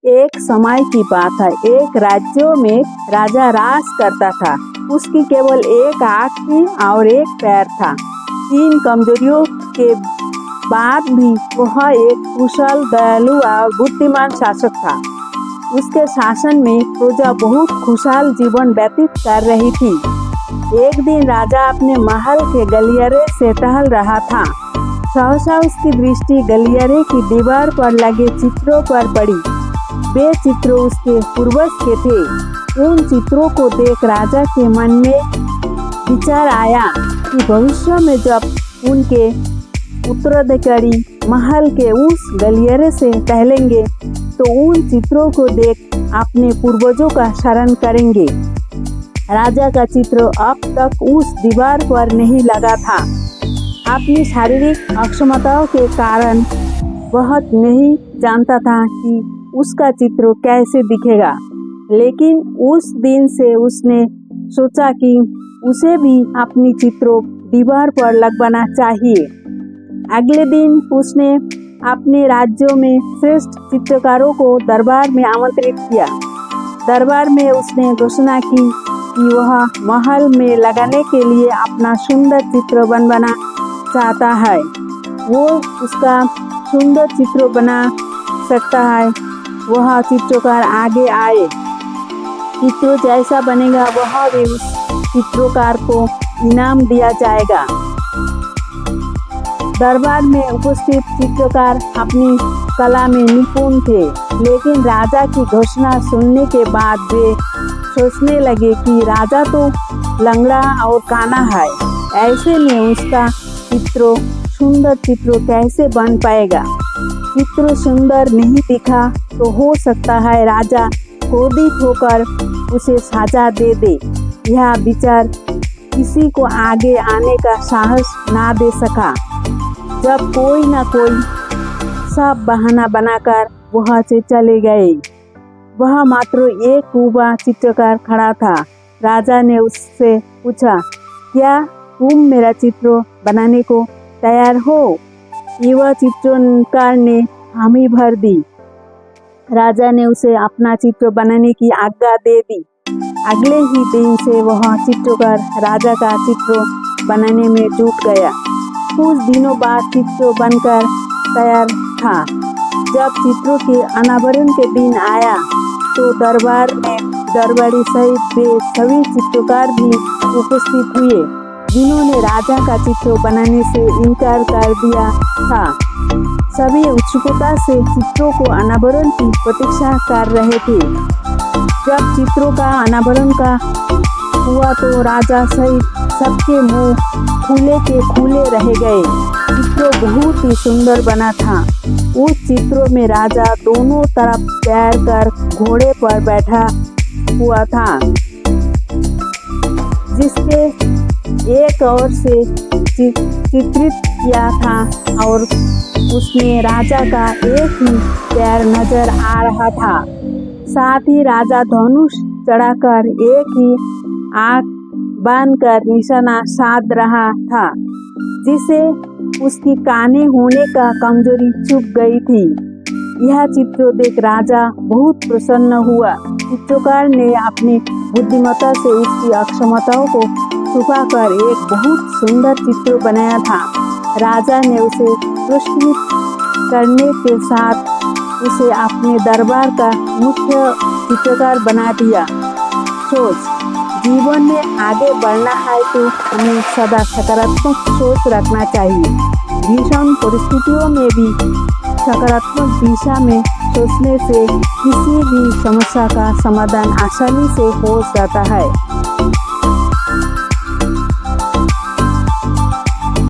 एक समय की बात है, एक राज्य में राजा राज करता था। उसकी केवल एक आँख थी और एक पैर था। 3 कमजोरियों के बाद भी वह एक कुशल, दयालु और बुद्धिमान शासक था। उसके शासन में प्रजा बहुत खुशहाल जीवन व्यतीत कर रही थी। एक दिन राजा अपने महल के गलियारे से टहल रहा था। सहसा उसकी दृष्टि गलियारे की दीवार पर लगे चित्रों पर पड़ी। वे चित्र उसके पूर्वज के थे। उन चित्रों को देख राजा के मन में विचार आया कि भविष्य में जब उनके उत्तराधिकारी महल के उस गलियारे से टहलेंगे तो उन चित्रों को देख अपने पूर्वजों का स्मरण करेंगे। राजा का चित्र अब तक उस दीवार पर नहीं लगा था। अपनी शारीरिक अक्षमताओं के कारण वह नहीं जानता था कि उसका चित्र कैसे दिखेगा, लेकिन उस दिन से उसने सोचा कि उसे भी अपनी चित्र दीवार पर लगवाना चाहिए। अगले दिन उसने अपने राज्यों में श्रेष्ठ चित्रकारों को दरबार में आमंत्रित किया। दरबार में उसने घोषणा की कि वह महल में लगाने के लिए अपना सुंदर चित्र बनवाना चाहता है। वो उसका सुंदर चित्र बना सकता है, वह चित्रकार आगे आए। चित्र जैसा बनेगा वह भी उस चित्रकार को इनाम दिया जाएगा। दरबार में उपस्थित चित्रकार अपनी कला में निपुण थे, लेकिन राजा की घोषणा सुनने के बाद वे सोचने लगे कि राजा तो लंगड़ा और काना है, ऐसे में उसका चित्र सुंदर चित्र कैसे बन पाएगा। चित्र सुंदर नहीं दिखा तो हो सकता है राजा क्रोधित होकर उसे सजा दे दे। यह विचार किसी को आगे आने का साहस ना दे सका। जब कोई ना कोई सब बहाना बनाकर वहाँ से चले गए। वह मात्र एक युवा चित्रकार खड़ा था। राजा ने उससे पूछा, क्या तुम मेरा चित्र बनाने को तैयार हो? युवा चित्रकार ने हामी भर दी। राजा ने उसे अपना चित्र बनाने की आज्ञा दे दी। अगले ही दिन से वह चित्रकार राजा का चित्र बनाने में जुट गया। कुछ दिनों बाद चित्र बनकर तैयार था। जब चित्रों के अनावरण के दिन आया तो दरबार में दरबारी सहित वे सभी चित्रकार भी उपस्थित हुए, जिन्होंने राजा का चित्र बनाने से इनकार कर दिया था। सभी उत्सुकता से चित्रों को अनावरण की प्रतीक्षा कर रहे थे। जब चित्रों का अनावरण का हुआ तो राजा सहित सबके मुंह खुले के खुले रह गए। चित्र बहुत ही सुंदर बना था। उस चित्रों में राजा दोनों तरफ तैर कर घोड़े पर बैठा हुआ था, जिसके एक ओर से चित्रित किया था और उसमें राजा का एक ही पैर नजर आ रहा था। साथ ही राजा धनुष चढ़ाकर एक ही आंख बांधकर निशाना साध रहा था, जिसे उसकी काने होने का कमजोरी चुप गई थी। यह चित्र देख राजा बहुत प्रसन्न हुआ। चित्रकार ने अपनी बुद्धिमत्ता से उसकी अक्षमताओं को छुपाकर एक बहुत सुंदर चित्र बनाया था। राजा ने उसे पुरस्कृत करने के साथ उसे अपने दरबार का मुख्य चित्रकार बना दिया। सोच, जीवन में आगे बढ़ना है तो हमें सदा सकारात्मक सोच रखना चाहिए। भीषण परिस्थितियों में भी सकारात्मक दिशा में सोचने से किसी भी समस्या का समाधान आसानी से हो जाता है।